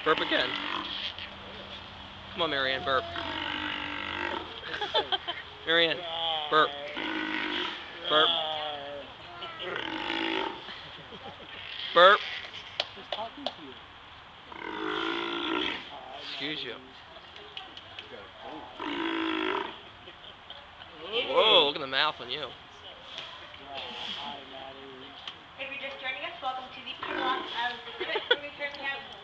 Burp again. Come on, Marianne, burp. Marianne, burp. Burp. Burp. He's talking to you. Excuse you. Whoa, look at the mouth on you. Hi, Maddie. If you're just joining us, welcome to the Pure Loss of the Return House